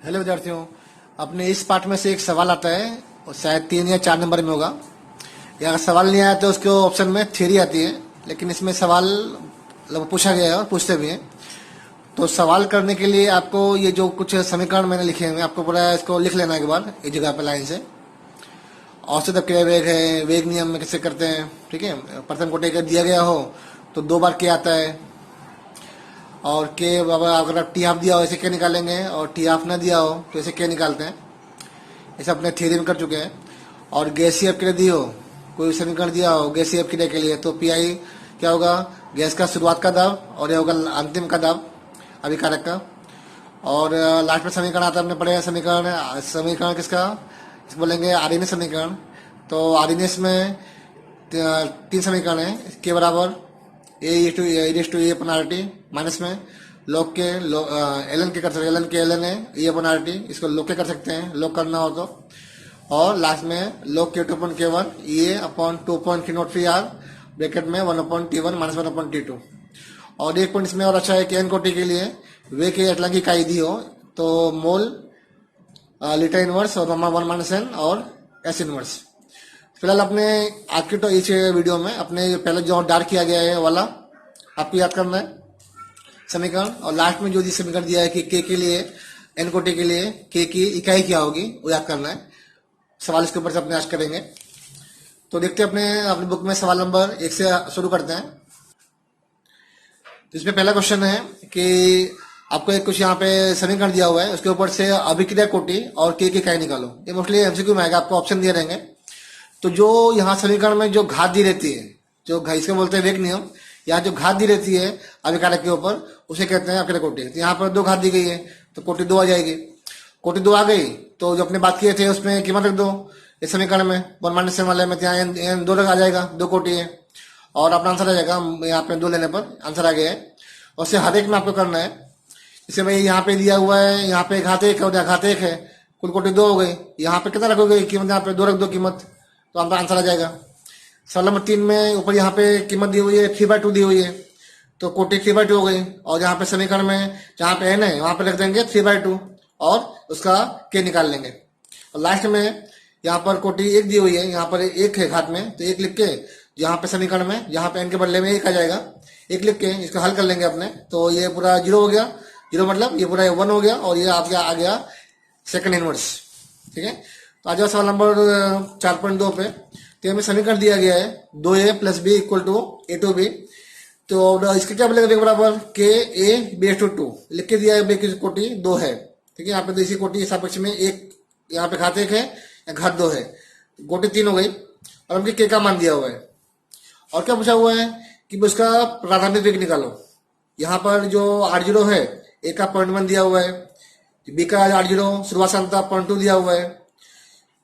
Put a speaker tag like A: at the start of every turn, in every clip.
A: Hello विद्यार्थियों, अपने इस पार्ट में से एक सवाल आता है और शायद 3 या 4 नंबर में होगा। या अगर सवाल नहीं आया तो उसके ऑप्शन में थ्योरी आती है, लेकिन इसमें सवाल लगभग पूछा गया है और पूछते भी हैं। तो सवाल करने के लिए आपको ये जो कुछ समीकरण मैंने लिखे हैं आपको पूरा इसको लिख लेना है एक बार एक जगह पे लाइन से। औसत क्रिया वेग है, वेग नियम में कैसे करते हैं, ठीक है। प्रथम कोटि का दिया गया हो तो 2 बार के आता है, और के अगर टी हाफ दिया हो ऐसे के निकालेंगे, और टी हाफ ना दिया हो तो ऐसे के निकालते हैं। ऐसे अपने थ्योरी में कर चुके हैं। और गैसीय अपक्रिया दी हो, कोई समीकरण दिया हो गैसीय अपक्रिया के लिए, तो पी आई क्या होगा, गैस का शुरुआत का दाब और यह होगा अंतिम का दाब अभिकारक का। और लास्ट में समीकरण आता है, अपने पढ़े समीकरण समीकरण किसका, इस बोलेंगे आर्यनियस समीकरण। तो आर्यनियस में 3 समीकरण है, के बराबर ए अपन आर टी, माइनस में लॉग के एल एन के कर सकते हैं, एल एन के एल एन है ए अपन आर टी, इसको लॉग के कर सकते हैं लॉग करना हो तो। और लास्ट में लॉग के 2.k1 A upon 2.303 are bracket में 1/T1 माइनस 1/T2। और एक पॉइंट इसमें और अच्छा है कि एन कोटि के लिए वे के अटला की इकाई दी हो तो मोल लीटर इनवर्स और 1 माइनस एन और एस इनवर्स। फिलहाल अपने आपके तो इस वीडियो में अपने पहले जो डार्क किया गया है वाला आपको याद करना है समीकरण, और लास्ट में जो भी समीकरण दिया है कि के लिए एन कोटि के लिए के की इकाई क्या होगी वो याद करना है। सवाल इसके ऊपर से अपने आज करेंगे। तो देखते हैं अपनी बुक में सवाल नंबर 1 से शुरू करते हैं। तो इसमें पहला क्वेश्चन है कि आपको एक कुछ यहाँ पे समीकरण दिया हुआ है, उसके ऊपर से अभिक्रिया कोटि और के की इकाई निकालो। ये मोस्टली एमसीक्यू में आएगा, आपको ऑप्शन दिए रहेंगे। तो जो यहाँ समीकरण में जो घात दी रहती है, जो इसको बोलते हैं वेग नियम, यहाँ जो घात दी रहती है अभिकारक के ऊपर उसे कहते हैं अभिक्रिया कोटि। तो यहाँ पर 2 घात दी गई है तो कोटि 2 आ जाएगी। कोटि 2 आ गई तो जो अपने बात किए थे उसमें कीमत रख दो इस समीकरण में 1 माइनस एन वाले में, यहाँ 2 आ जाएगा, 2 कोटि है और अपना आंसर आ जाएगा। यहाँ पे 2 लेने पर आंसर आ गया है। और उससे हर एक में आपको करना है। जैसे भाई यहाँ पे दिया हुआ है, यहाँ पे घात 1 है, घात 1 है, कुल कोटि 2 हो गई। यहाँ पे कितना रखोगे कीमत, यहाँ पे 2 रख दो कीमत, तो आपका आंसर आ जाएगा। सवाल नंबर 3 में ऊपर यहाँ पे कीमत दी हुई है 3/2 दी हुई है, तो कोटि 3/2 हो गई। और यहाँ पे समीकरण में जहाँ पे एन है वहां पे रख देंगे 3/2 और उसका के निकाल लेंगे। और लास्ट में यहाँ पर कोटि 1 दी हुई है, यहाँ पर 1 है घात में, तो 1 लिख के यहाँ पे समीकरण में यहाँ पे एन के बदले में 1 आ जाएगा, 1 लिख के इसको हल कर लेंगे अपने। तो ये पूरा 0 हो गया, 0 मतलब ये पूरा 1 हो गया और ये आपका आ गया सेकंड इनवर्स, ठीक है। तो आ जाओ सवाल नंबर 4.2 पे। तो हमें समीकरण दिया गया है 2a + b = a2b। तो इसके क्या बोलेगा, बराबर के ए b/2 लिख के दिया है। बी की कोटि 2 है, ठीक है। यहाँ पे तो इसी कोटि सापेक्ष में 1 यहाँ पे घात 1 है या घात 2 है, कोटि 3 हो गई। और हमके के का मान दिया हुआ है और क्या पूछा हुआ है कि उसका प्रारंभिक वेग निकालो। यहाँ पर जो r0 है ए का 0.1 दिया हुआ है, बी का r0 शुरुआत से अंत 0.2 दिया हुआ है।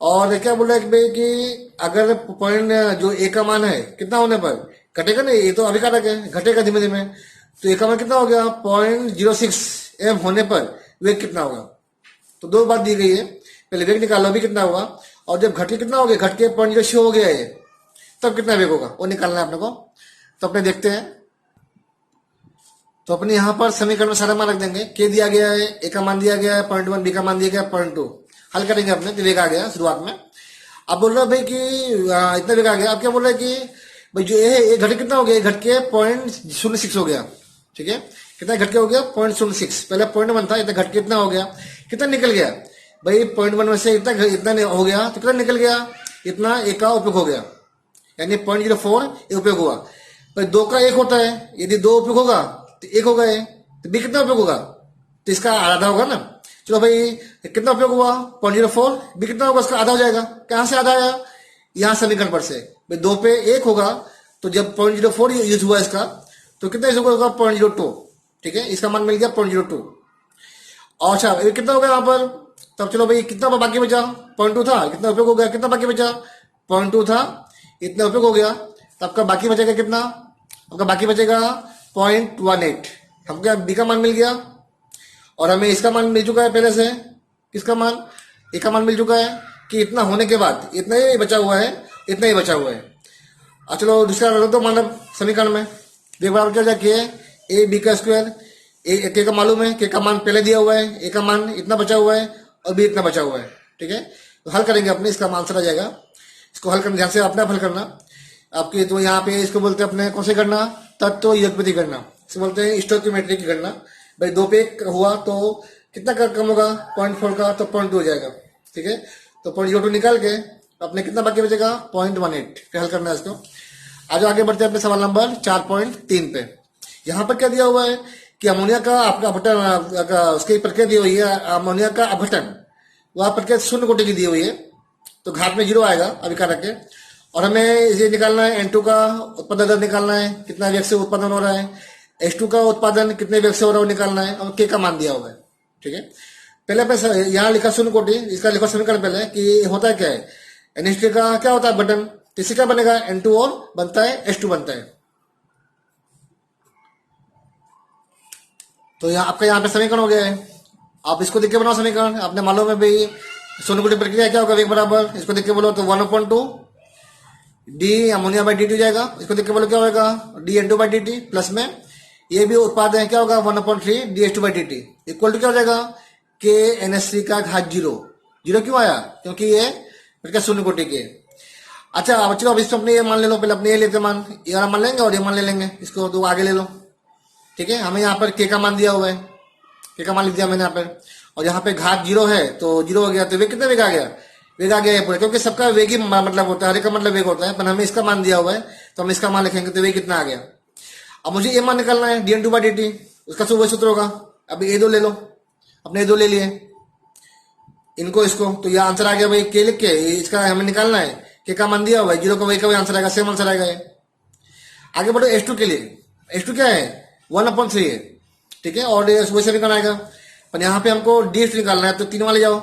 A: और क्या बोल रहा है कि भाई कि अगर पॉइंट जो ए का मान है कितना होने पर घटेगा, नहीं ये तो अभिकारक है, घटेगा धीमे धीमे। तो ए का मान कितना हो गया 0.06 एम होने पर वेग कितना होगा। तो 2 बात दी गई है, पहले वेग निकालो अभी कितना होगा, और जब घट के कितना हो गया, घट के 0.06 हो गया है तब कितना वेग होगा वो निकालना है अपने को। तो अपने देखते हैं। तो अपने यहाँ पर समीकरण में सारा मान रख देंगे। के दिया गया है, ए का मान दिया गया है 0.1, बी का मान दिया गया 0.2, हल करेंगे अपने। तो वेग आ गया शुरुआत में। अब बोल रहा है भाई कि इतना वेग आ गया। अब क्या बोल रहा है कि भाई जो ए घट कितना हो गया, घट के 0.06 हो गया, ठीक है। कितना घट के हो गया 0.06, पहले 0.1 था, इतना घट के इतना हो गया, कितना निकल गया भाई 0.1 में से इतना हो गया, तो कितना निकल गया, इतना ए का उपयोग हो गया, यानी 0.04 उपयोग हुआ। भाई 2 का 1 होता है, यदि 2 उपयोग होगा तो 1 होगा, तो बी कितना उपयोग होगा, तो इसका आधा होगा ना। चलो भाई कितना उपयोग हुआ 0.04, बी कितना होगा उसका आधा हो जाएगा। कहां से आधा आया, यहां समीकरण पर से। भाई 2 पे 1 होगा, तो जब 0.04 यूज हुआ इसका, तो कितना यूज होगा 0.02, ठीक है। इसका मान मिल गया 0.02। और अच्छा कितना हो गया यहाँ पर, तब चलो भाई कितना बाकी बचा 0.2 था, कितना उपयोग हो गया, कितना बाकी बचा 0.2 था, इतना उपयोग हो गया। तो आपका बाकी बचेगा कितना, आपका बाकी बचेगा 0.18। हमको बी का मान मिल गया और हमें इसका मान मिल चुका है पहले से, किसका मान, ए का मान मिल चुका है कि इतना होने के बाद इतना ही बचा हुआ है, इतना ही बचा हुआ है। चलो दूसरा रख दो मानव समीकरण में। देख बराबर क्या जाके ए बी का स्क्वायर, के का मालूम है, के का मान पहले दिया हुआ है, ए का मान इतना बचा हुआ है और बी इतना बचा हुआ है। ठीक है, तो हल करेंगे अपने, इसका आंसर आ जाएगा। इसको हल करना, ध्यान से अपने आप हल करना आपके। तो यहाँ पे इसको बोलते हैं अपने कौन सी गणना, तत्व युगपति गणना, इसको बोलते हैं स्टोइकियोमेट्री की गणना। भाई 2 पे 1 हुआ तो कितना कम होगा, 0.4 का, तो 0.2 हो जाएगा। ठीक है, तो 0.02 निकाल के अपने कितना बाकी बचेगा, 0.18। हल करना है इसको। आज आगे बढ़ते हैं अपने सवाल नंबर 4.3 पे। यहाँ पर क्या दिया हुआ है कि अमोनिया का आपका अपघटन, उसकी प्रक्रिया दी हुई है, अमोनिया का अपघटन, वह प्रक्रिया शून्य कोटि की दी हुई है, तो घात में 0 आएगा अभिकारक के। और हमें ये निकालना है N2 का उत्पादन दर निकालना है, कितना वेग से उत्पादन हो रहा है, H2 का उत्पादन कितने वेग से हो रहा है वो निकालना है, और K का मान दिया हुआ है। ठीक है, पहले पे यहाँ लिखा शून्य कोटि, इसका लिखा समीकरण पहले कि होता क्या है, NH3 का क्या होता है बटन, किसी का बनेगा N2 और बनता है H2 बनता है। तो यहाँ पे समीकरण हो गया है। आप इसको देख के बनाओ समीकरण, आपने मालूम है भाई शून्य कोटि प्रक्रिया क्या होगा, वेग बराबर, इसको देख के बोलो तो 1/2 डी अमोनिया बाई dt हो जाएगा। इसको देख के बोलो क्या होगा, dN2 बाई dt, प्लस में ये भी उत्पाद है, क्या होगा 1/3 dH2 by dt, equal to क्या हो जाएगा, के NH3 का घात 0। 0 क्यों आया, क्योंकि ये शून्य कोटि के। अच्छा बच्चों, अब इसको अपने ये मान ले लो, पहले अपने ये लेते मान, ये मान लेंगे और ये मान ले लेंगे, इसको तो आगे ले लो। ठीक है, हमें यहाँ पर के का मान दिया हुआ है, के का मान लिख दिया मैंने यहाँ पर, और यहाँ पे घात 0 है तो 0 हो गया, तो वेग कितना वेग आ गया, वेग आ गया है पूरे, क्योंकि सबका वेग ही मतलब होता है, हर एक का मतलब वेग होता है, पर हमें इसका मान दिया हुआ है तो हम इसका मान लिखेंगे, तो वेग कितना आ गया। अब मुझे ये मान निकालना है dN2 बाई dt, उसका वही सूत्र होगा। अब ये 2 ले लो, अपने 2 ले लिए इनको, इसको, तो यह आंसर आ गया भाई के लिख के, इसका हमें निकालना है, के का मान दिया हुआ है, 0 का वही का वही आंसर आएगा, सेम आंसर आएगा। आगे बढ़ो H2 के लिए, H2 क्या है 1/3 है। ठीक है, और वही से निकालना आएगा, पर यहाँ पे हमको DH निकालना है, तो 3 वाले जाओ,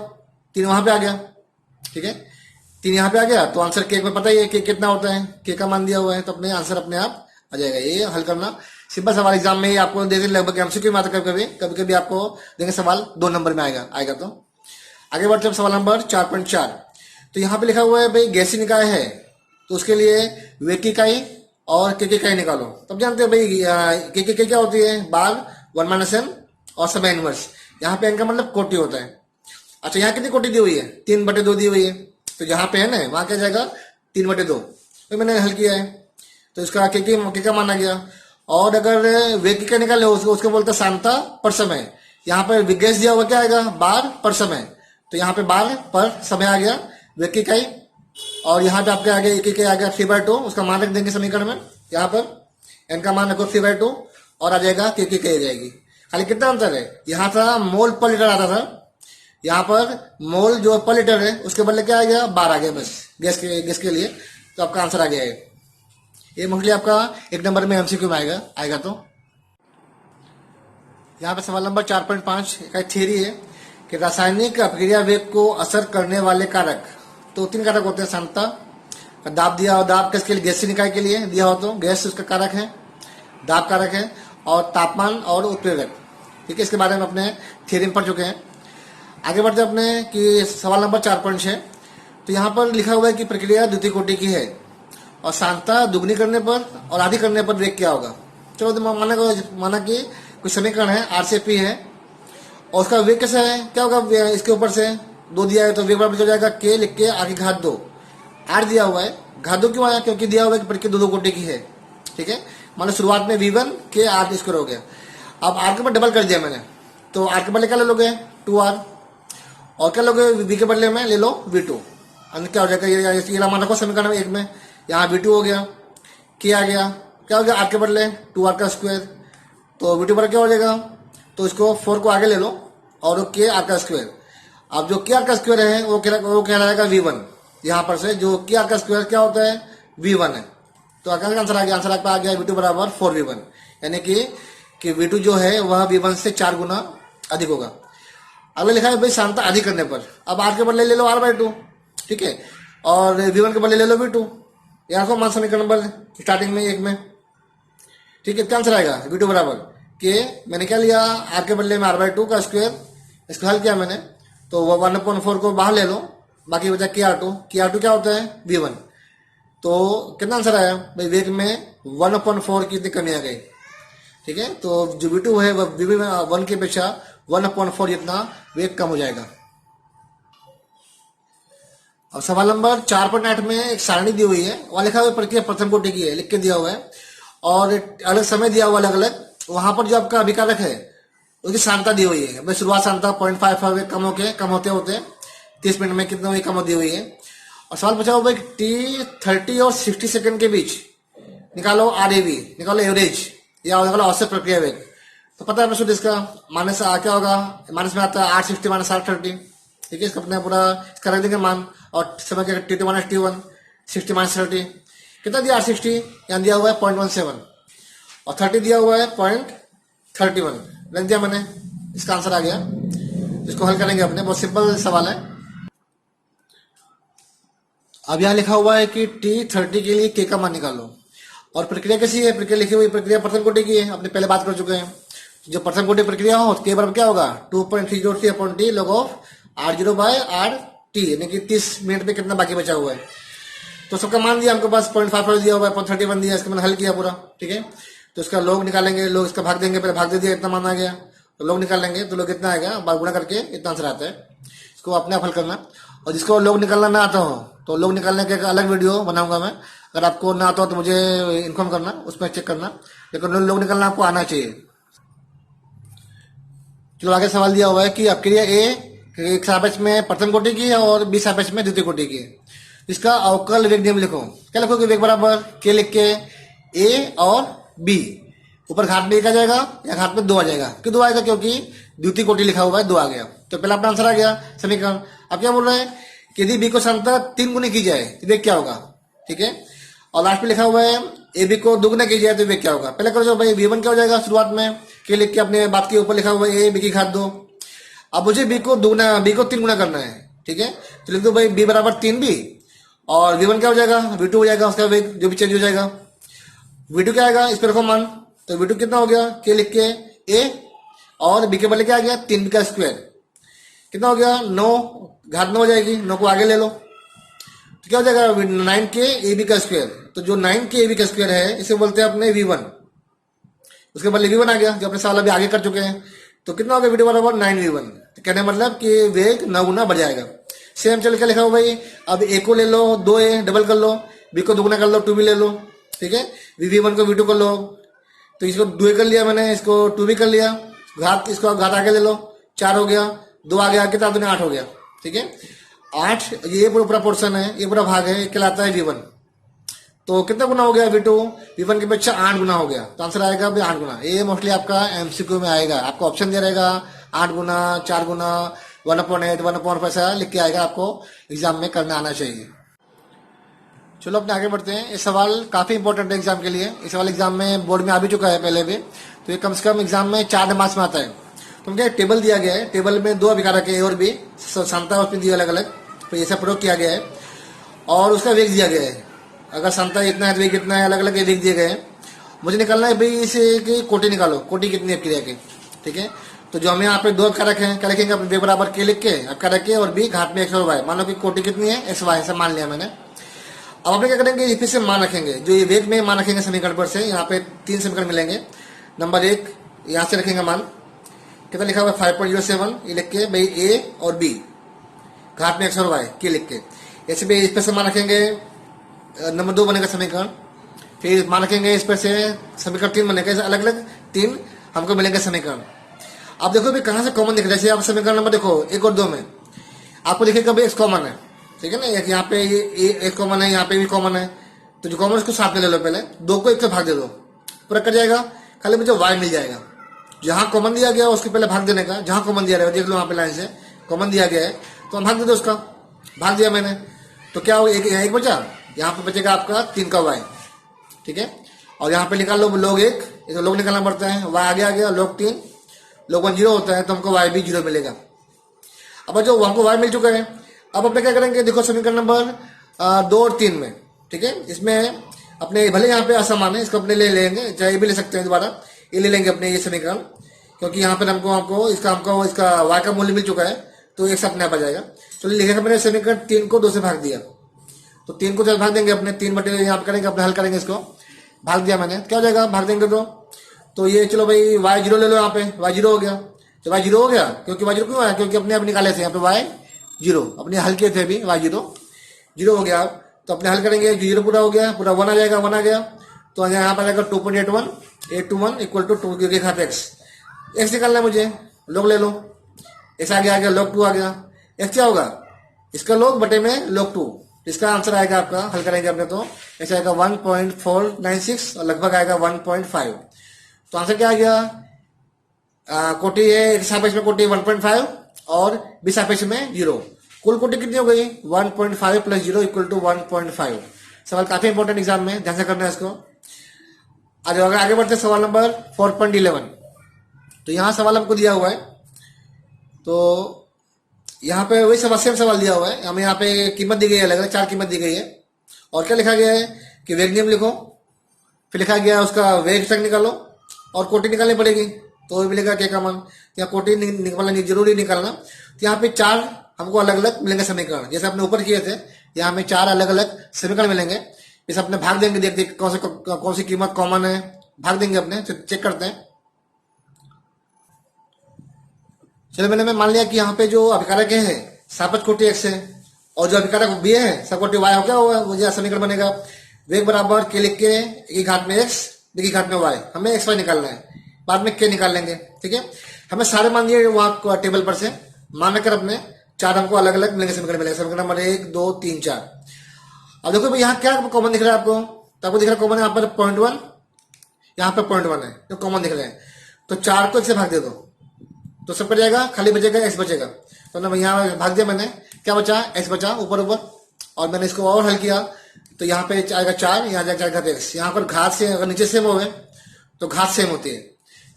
A: 3 वहां पे आ गया। ठीक है, 3 यहाँ पे आ गया, तो आंसर के में पता ही है कि कितना होता है, के का मान दिया हुआ है, तो अपने आंसर अपने आप आ जाएगा। ये हल करना सिंपल सवाल, एग्जाम में आपको दे देंगे लगभग MCQ में आता, कभी कभी आपको देंगे सवाल 2 नंबर में आएगा। तो आगे बढ़ते हैं सवाल नंबर 4.4। तो यहाँ पे लिखा हुआ है भाई गैसीय निकाय है, तो उसके लिए वेग की इकाई और के की इकाई निकालो। तब जानते हो भाई के की इकाई क्या होती है, बार 1 - n और समय इनवर्स। यहाँ पे n का मतलब कोटि होता है। अच्छा यहाँ कितनी कोटि दी हुई है, 3/2 दी हुई है, तो जहाँ पे है ना वहां क्या जाएगा 3/2, तो मैंने हल किया है, तो इसका के का मान आ गया। और अगर वेग की इकाई निकाले उसको बोलते हैं सांद्रता पर समय। यहाँ पर विगेश दिया हुआ क्या आएगा, बार पर समय, तो यहाँ पे बार पर समय आ गया वेग की इकाई। और यहाँ पे आपके आगे एक आ गया 3/2, उसका मान रख देंगे समीकरण में, यहाँ पर n का मान रखो 3/2 और आ जाएगा के की इकाई आ जाएगी। खाली कितना अंतर है, यहाँ था मोल पर लीटर आता था, यहाँ पर मोल जो पर लीटर है उसके बदले क्या आ गया, बार आ गया बस, गैस के लिए। तो आपका आंसर आ गया है। ये मोस्टली आपका 1 नंबर में MCQ में आएगा। तो यहाँ पे सवाल नंबर 4.5 का थियरी है कि रासायनिक अपक्रिया वेग को असर करने वाले कारक, तो 3 कारक होते हैं, सांद्रता, दाब दिया हो, दाब किसके लिए, गैसीय निकाय के लिए दिया हो तो गैस उसका कारक है, दाब कारक है, और तापमान और उत्प्रेरक। ठीक है, इसके बारे में अपने थियरी में पढ़ चुके हैं। आगे बढ़ते अपने कि सवाल नंबर 4.6। तो यहाँ पर लिखा हुआ है कि प्रक्रिया द्वितीय कोटि की है और सांद्रता दुगनी करने पर और आधी करने पर वेग क्या होगा। चलो तो माना कि कुछ समीकरण है, R से P है, और उसका वेग कैसा है, क्या होगा, इसके ऊपर से 2 दिया है तो वेग बराबर हो जाएगा K लिख के आगे घात 2, R दिया हुआ है, घात 2 क्यों आया, क्योंकि दिया हुआ है कि प्रक्रिया 2 कोटि की है। ठीक है, मान लो शुरुआत में V1 के R² हो गया, अब R के ऊपर डबल कर दिया मैंने, तो R के बदले क्या ले लोगे 2R, और क्या लोगे V के बदले में ले लो V2, अन्य क्या हो जाएगा, ये मान रखो समीकरण 1 में, यहाँ V2 हो गया, K आ गया, क्या हो गया R के बदले 2R², तो V2 पर क्या हो जाएगा, तो इसको 4 को आगे ले लो और K R²। अब जो K R² है वो कहलाएगा V1, यहाँ पर से जो K R² क्या होता है V1 है, तो आंसर आ गया V2 बराबर 4V1, यानी कि V2 जो है वह V1 से 4 गुना अधिक होगा। अगला लिखा है भाई सांद्रता अधिक करने पर, अब R के बदले ले लो R/2, ठीक है, और V1 के बदले ले लो V2, यहाँ को मान समीकरण नंबर स्टार्टिंग में 1 में। ठीक है, क्या आंसर आएगा V2 बराबर के, मैंने क्या लिया R के बदले में R/2 का स्क्वायर, इसको हल किया मैंने, तो 1/4 को बाहर ले लो, बाकी बचा KR2 क्या होता है V1, तो कितना आंसर आया भाई, वेग में 1/4 की इतनी कमी आ गई। ठीक है। तो जो V2 है वह V1 की अपेक्षा 1/4 जितना वेग कम हो जाएगा। अब सवाल नंबर 4.8 में एक सारणी दी हुई है, वहां लिखा हुआ है प्रक्रिया प्रथम कोटि की है, लिख के दिया हुआ है और अलग समय दिया हुआ अलग अलग। वहां पर जो आपका अभिकारक है उसकी सांद्रता दी हुई है, भाई शुरुआत सांद्रता 0.55 कम होते होते 30 मिनट में कितना कम होती हुई है। और सवाल पूछा हुआ है T30 और 60 सेकंड के बीच निकालो RAV, निकालो एवरेज या निकालो औसत प्रक्रिया वेग। तो पता है प्रश्न इसका माइनस क्या होगा, माइनस में आता है 860 माइनस 830, ठीक है। इसका अपना पूरा इसका रख देंगे मान और समय क्या T2 माइनस T1 60 माइनस 30 कितना दिया 860, यहाँ दिया हुआ है 0.17 और 30 दिया हुआ है 0.31, रख दिया मैंने, इसका आंसर आ गया। इसको हल करेंगे अपने, बहुत सिंपल सवाल है। अब यहाँ लिखा हुआ है कि T30 के लिए K का मान निकालो और प्रक्रिया कैसी है, प्रक्रिया लिखी हुई प्रक्रिया प्रथम कोटि की है, अपने पहले बात कर चुके हैं। जो प्रथम कोटि प्रक्रिया हो K बराबर क्या होगा 2.303/T log ऑफ R0/RT, यानी कि 30 मिनट में कितना बाकी बचा हुआ है। तो सबका मान दिया हमको पास 0.55 दिया हुआ है, 0.31 दिया, इसका मैंने हल किया पूरा, ठीक है। तो इसका लोग निकालेंगे, लोग इसका भाग देंगे, पहले भाग दे दिया इतना मान आ गया, तो लोग निकालेंगे तो लोग कितना आएगा, बार गुणा करके इतना आंसर आता है। इसको अपने आप हल करना। और जिसको लोग निकालना ना आता हो तो लोग निकालने के एक अलग वीडियो बनाऊंगा मैं, अगर आपको ना आता हो तो मुझे इन्फॉर्म करना, उसमें चेक करना, लेकिन लोग निकालना आपको आना चाहिए। चलो आगे सवाल दिया हुआ है कि क्रिया ए एक सापेक्ष में प्रथम कोटि की है और बी सापेक्ष में द्वितीय कोटि की है, इसका अवकल वेग नियम लिखो। क्या लिखोगे, वेग बराबर के लिख के ए और बी, ऊपर घात में एक आ जाएगा या घात में 2 आ जाएगा, क्यों 2 आएगा, क्योंकि द्वितीय कोटि लिखा हुआ है 2 आ गया। तो पहला अपना आंसर आ गया समीकरण। अब क्या बोल रहे हैं कि यदि बी को सांद्रता 3 गुनी की जाए तो वेग क्या होगा, ठीक है। और लास्ट में लिखा हुआ है ए बी को 2 गुना की जाए तो वेग क्या होगा। पहले करो भाई V1 क्या हो जाएगा, शुरुआत में के लिख के अपने बात के ऊपर लिखा हुआ है ए बी की घात 2। अब मुझे बी को 3 गुना करना है, ठीक है। तो लिख दो भाई बी बराबर 3B और V1 क्या हो जाएगा V2 हो जाएगा, उसका वेग जो भी चेंज हो जाएगा। V2 क्या आएगा, इस पर रखो मान, तो V2 कितना हो गया, के लिख के A और B के बदले क्या आ गया 3B का स्क्वायर, कितना हो गया 9, घात 9 हो जाएगी, 9 को आगे ले लो तो क्या हो जाएगा 9K AB का स्क्वायर। तो जो 9K AB का स्क्वायर है इसे बोलते हैं अपने V1, उसके बदले V1 आ गया जो अपने सवाल अभी आगे कर चुके हैं। तो कितना हो गया V2 बराबर 9V1, तो कहने मतलब कि वेग 9 गुना बढ़ जाएगा। सेम चल के लिखा हो भाई, अब A को ले लो 2A डबल कर लो, B को 2 गुना कर लो 2B ले लो, ठीक है। V1 को V2 कर लो, तो इसको 2A कर लिया मैंने, इसको 2B कर लिया, घात इसको घात आगे ले लो, 4 हो गया, 2 आ गया, कितना 2 8 हो गया, ठीक है। 8 ये पूरा पोर्शन है, ये पूरा भाग है, कहलाता है V1। तो कितना गुना हो गया V2, V1 के बच्चा 8 गुना हो गया, तो आंसर आएगा भाई 8 गुना। ये मोस्टली आपका MCQ में आएगा, आपको ऑप्शन दिया रहेगा 8 गुना, 4 गुना, 1/8, 1/5 ऐसा लिख के आएगा, आपको एग्जाम में करना आना चाहिए। चलो अपने आगे बढ़ते हैं। ये सवाल काफी इंपॉर्टेंट है एग्जाम के लिए, ये सवाल एग्जाम में बोर्ड में आ भी चुका है पहले भी, तो ये कम से कम एग्जाम में 4 मार्क्स में आता है। तो क्या टेबल दिया गया है, टेबल में 2 अभिकारक है और भी सांद्रता उसमें दी अलग अलग, तो ऐसा प्रयोग किया गया है और उसका वेग दिया गया है, अगर सांद्रता इतना है तो वेग कितना है, अलग अलग वेग दिए गए हैं। मुझे निकालना है भाई इसे की कोटि निकालो, कोटि कितनी है क्रिया की, ठीक है। तो जो हमें यहाँ पे 2 अभिकारक हैं, क्या लिखेंगे अपने वेग बराबर के लिख के अभिकारक के और बी घात में x और y, मान लो कि कोटि कितनी है x y, ऐसा मान लिया मैंने। अब अपने क्या करेंगे, फिर से मान रखेंगे, जो ये वेग में मान रखेंगे समीकरण पर से, यहाँ पे 3 समीकरण मिलेंगे। नंबर 1 यहाँ से रखेंगे मान, कितना लिखा हुआ है 5.07, ये लिख के भाई A और B घात में x और y के लिख के, ऐसे भी इस पर से मान रखेंगे। नंबर 2 बनेगा समीकरण, फिर मान रखेंगे इस पर से समीकरण 3 बनेगा, अलग अलग 3 हमको मिलेंगे समीकरण। अब देखो भाई कहाँ से कॉमन दिख रहा है, जैसे आप समीकरण नंबर देखो 1 और 2 में आपको दिखेगा भाई x कॉमन है, ठीक है ना, एक यहाँ पे ये एक कॉमन है, यहाँ पे भी कॉमन है, तो जो कॉमन उसको साथ में ले लो, पहले 2 को 1 से भाग दे दो, पूरा कट जाएगा, खाली मुझे y मिल जाएगा। जहां कॉमन दिया गया उसके पहले भाग देने का, जहां कॉमन दिया रहेगा देख लो वहां पे लाइन से कॉमन दिया गया है तो हम भाग दे दो, उसका भाग दिया मैंने, तो क्या हो एक बचा, यहाँ पे बचेगा आपका 3 का y, ठीक है। और यहाँ पे निकाल लो log 1, तो log निकालना पड़ता है, y आगे आ गया, log 3, log 1 0 होता है, तो हमको y भी 0 मिलेगा। अब जो हमको y मिल चुका है, अब अपने क्या करेंगे, देखो समीकरण नंबर 2 और 3 में, ठीक है, इसमें अपने भले यहाँ पे असमान है, इसको अपने ले लेंगे, चाहे ये भी ले सकते हैं दोबारा, ये ले लेंगे अपने ये समीकरण, क्योंकि यहाँ पर हमको इसका y का मूल्य मिल चुका है, तो एक से अपने आप आ जाएगा। तो लिखेगा मैंने समीकरण 3 को 2 से भाग दिया, तो 3 को 2 भाग देंगे अपने, 3 बटे यहाँ पे करेंगे अपने, हल करेंगे, इसको भाग दिया मैंने, क्या हो जाएगा, भाग देंगे तो तो ये चलो भाई वाई जीरो ले लो, यहाँ पे वाई जीरो हो गया। तो वाई जीरो हो गया, क्योंकि वाई जीरो क्यों आया, क्योंकि अपने आप निकाले थे यहाँ पे वाई जीरो, अपने हल किए थे अभी, वाई जीरो जीरो हो गया। तो अपने हल करेंगे, जीरो पूरा हो गया, पूरा वन आ जाएगा, वन आ गया तो यहाँ पर आएगा 2.81 इक्वल टू 2 की घात एक्स निकालना है मुझे, लॉग ले लो, एक्स आ गया लॉग 2 आ गया। एक्स क्या होगा, इसका लॉग बटे में लॉग 2, इसका आंसर आएगा आपका, हल करेंगे अपने तो ऐसा आएगा 1.496 और लगभग आएगा 1.5। तो आंसर क्या आ गया, कोटि है एक सापेक्ष में कोटि 1.5 और बी सापेक्ष में 0, कुल कोटि कितनी हो गई 1.5 प्लस 0 इक्वल टू 1.5। सवाल काफी इंपॉर्टेंट एग्जाम में, ध्यान से करना है इसको। आज अगर आगे बढ़ते सवाल नंबर 4.11। तो यहाँ सवाल हमको दिया हुआ है, तो यहाँ पे वही सेम सवाल दिया हुआ है, हमें यहाँ पे कीमत दी गई है, अलग अलग 4 कीमत दी गई है। और क्या लिखा गया है कि वेग नियम लिखो, फिर लिखा गया है उसका वेग स्ट्रेंथ निकालो और कोटि निकालनी पड़ेगी, तो मिलेगा के का मान। यहाँ कोटि निकालना जरूरी निकालना। तो यहाँ पे 4 हमको अलग अलग मिलेंगे समीकरण, जैसे अपने ऊपर किए थे, यहाँ हमें 4 अलग अलग समीकरण मिलेंगे। इसे अपने भाग देंगे, देखते कौन सी कीमत कॉमन है, भाग देंगे अपने, चेक करते हैं। चलो मैंने मान लिया कि यहाँ पे जो अभिकारक है सापेक्ष कोटि एक्स है और जो अभिकारक बी है सकोटि वाई हो, क्या होगा मुझे समीकरण बनेगा वेग बराबर के लिख के ए की घात में एक्स बी की घात में वाई, हमें एक्स वाई निकालना है, बाद में के निकाल लेंगे, ठीक है। हमें सारे मान दिए वहां टेबल पर से, मान रखकर अपने 4 हमको अलग अलग मिलेंगे समीकरण मिलेंगे, समीकरण नंबर 1 2 3 4। अब देखो भाई यहाँ क्या कॉमन दिख रहा है आपको, तो आपको दिख रहा है कॉमन यहाँ पर 0.1, यहाँ पर 0.1 है, तो कॉमन दिख रहे हैं। तो 4 को 1 से भाग दे दो तो सब कट जाएगा, खाली बचेगा एक्स बचेगा। तो ना यहाँ भाग दिया मैंने, क्या बचा एक्स बचा ऊपर ऊपर, और मैंने इसको और हल किया तो यहाँ पे आएगा 4, यहाँ जाएगा 4 घात एक्स। यहाँ पर घात से अगर नीचे सेम हो गए तो घात सेम होती है,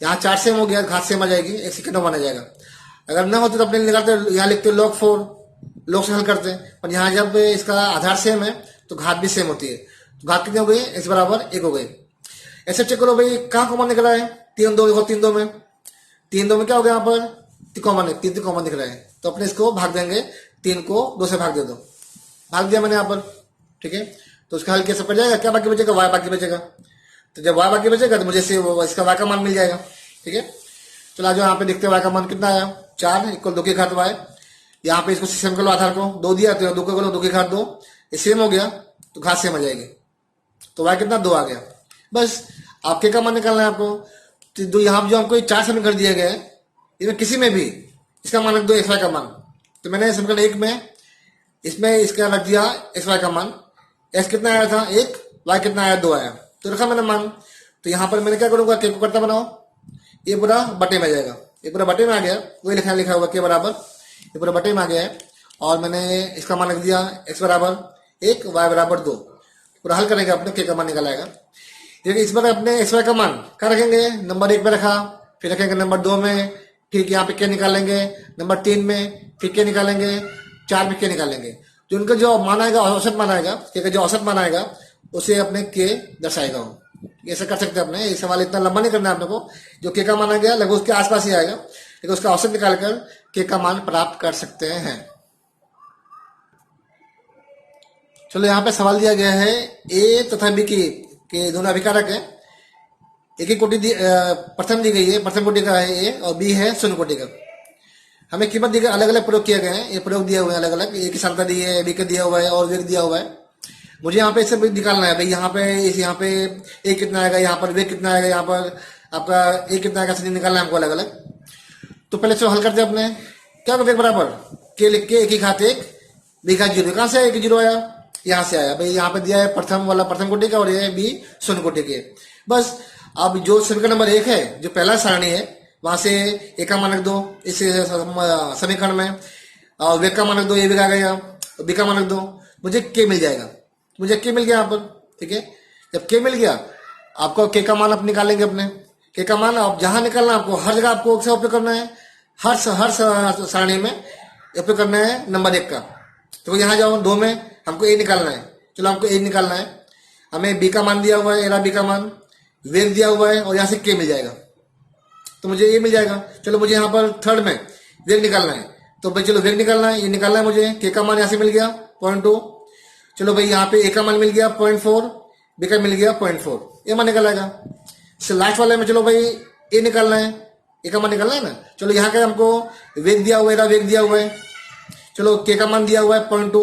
A: यहाँ 4 सेम हो गया, घात सेम आ जाएगी, एक सेकंड में बना जाएगा। अगर ना होते तो अपने निकालते, यहाँ लिखते log 4, log से हल करते, पर यहाँ जब इसका आधार सेम है तो घात भी सेम होती है। तो घात कितनी हो गई, एक्स बराबर 1 हो गई। ऐसे चेक करो भाई कहाँ कॉमन निकला है, 3 2 देखो, 3 2 में 3 2 में क्या हो गया, यहाँ पर कॉमन है, 3 कॉमन दिख रहा है, तो अपने इसको भाग देंगे, 3 को 2 से भाग दे दो, भाग दिया मैंने यहाँ पर, ठीक है। तो उसका हल कैसे पड़ जाएगा, क्या बाकी बचेगा, वाई बाकी बचेगा। तो जब वाई बाकी बचेगा तो मुझे इसका वाई का मान मिल जाएगा, ठीक है। चलो आज यहाँ पे देखते हैं वाई का मान कितना आया, 4 इक्वल 2 की घात वाई। यहाँ पे इसको सेम कर लो, आधार को 2 दिया तो 2 को करो 2 की घात 2, ये सेम हो गया तो घात सेम आ जाएगी, तो वाई कितना 2 आ गया। बस आपके का मान निकालना है आपको। तो यहाँ जो हमको 4 समीकरण दिए गए इसमें किसी में भी इसका मान रख दो एक्स वाई का मान। तो मैंने समीकरण 1 में इसमें इसका रख दिया एक्स वाई का मान, एक्स कितना आया था 1, वाई कितना आया 2 आया, तो रखा मैंने मान। तो यहाँ पर मैंने क्या करूंगा, के को करता बनाओ, ये पूरा बटे में आ जाएगा, ये पूरा बटे में आ गया, वही लिखा हुआ के बराबर, ये पूरा बटे में आ गया है। और मैंने इसका मान रख दिया एक्स बराबर 1 वाई बराबर 2, पूरा हल करेंगे अपने, के का मान निकल आएगा। देखिए इस बार अपने एक्स वाई का मान क्या रखेंगे, नंबर 1 पे रखा, फिर रखेंगे नंबर 2 में, फिर यहाँ पे के निकालेंगे, नंबर 3 में फिर के निकालेंगे, 4 में के निकालेंगे। जो उनका जो मान आएगा, औसत मान आएगा, के का जो औसत मान आएगा उसे अपने के दर्शाएगा वो। ऐसा कर सकते हैं अपने, ये सवाल इतना लंबा नहीं करना है अपने को, जो के का मान आ गया लगभग उसके आसपास ही आएगा, लेकिन उसका औसत निकालकर के का मान प्राप्त कर सकते हैं। चलो यहाँ पे सवाल दिया गया है ए तथा बी के दोनों अभिकारक है, एक ही कोटि प्रथम दी गई है, प्रथम कोटि का है ए और बी है शून्य कोटि का। हमें कीमत दी गई, अलग अलग प्रयोग किए गए हैं, ये प्रयोग दिए हुए हैं अलग अलग, ए की क्षमता दी है, बी का दिया हुआ है और वेग दिया हुआ है। मुझे यहाँ पे इसे निकालना है भाई, यहाँ पे ए कितना आएगा, यहाँ पर वेग कितना आएगा, यहाँ पर आपका ए कितना आएगा, सभी निकालना है हमको अलग अलग। तो पहले चलो हल करते हैं अपने, क्या वेग बराबर के लिख के 1 की घात 1 बी घात 0, कहाँ से 1 0 आया, यहाँ से आया भाई, यहाँ पे दिया है प्रथम वाला प्रथम कोटि का और ये बी शून्य कोटि के। बस अब जो समीकरण नंबर 1 है, जो पहला सारणी है, वहां से ए का मान रख दो इस समीकरण में, और वेग का मान रख दो, ये वेग आ गया, बी का मान रख दो, मुझे के मिल जाएगा, मुझे के मिल गया यहाँ पर, ठीक है। जब के मिल गया आपको के का मान आप निकालेंगे अपने, के का मान आप जहां निकालना आपको, हर जगह आपको उपयोग करना है, हर सारणी में उपयोग करना है नंबर 1 का। तो यहाँ जाओ 2 में हमको ए निकालना है, चलो हमको ए निकालना है, हमें बी का मान दिया हुआ है, एरा बी का मान, वेग दिया हुआ है और यहाँ से के मिल जाएगा, तो मुझे ये मिल जाएगा। चलो मुझे यहाँ पर थर्ड में वेग निकालना है, तो भाई चलो वेग निकालना है, ये निकालना है मुझे, के का मान यहाँ से मिल गया 0.2, चलो भाई यहाँ पे ए का मान मिल गया 0.4, बी का मिल गया 0.4, ये मान निकल आएगा। इससे लास्ट वाले में चलो भाई ए निकालना है, ए का मान निकालना है ना। चलो यहाँ का हमको वेग दिया हुआ है, वेग दिया हुआ है, चलो के का मान दिया हुआ है 0.2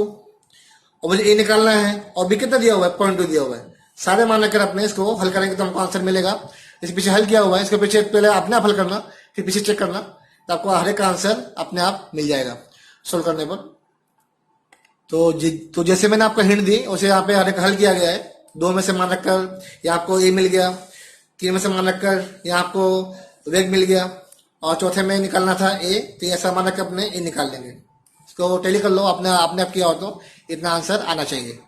A: और मुझे ए निकालना है और बी कितना दिया हुआ है 0.2 दिया हुआ है। सारे मान लेकर अपने इसको हल करेंगे तो हमको आंसर मिलेगा। इस पीछे हल किया हुआ है, इसके पीछे पहले अपने आप हल करना फिर पीछे चेक करना, तो आपको हर एक का आंसर अपने आप मिल जाएगा सोल्व करने पर। तो जैसे मैंने आपको हिंट दी वैसे यहाँ पे हर एक हल किया गया है। 2 में से मान रखकर यहाँ आपको ए मिल गया, 3 में से मान रखकर यहाँ आपको वेग मिल गया और चौथे में निकालना था ए, तो ऐसा मान रखकर अपने ए निकाल लेंगे। इसको टैली कर लो, अपने आप किया हो तो इतना आंसर आना चाहिए।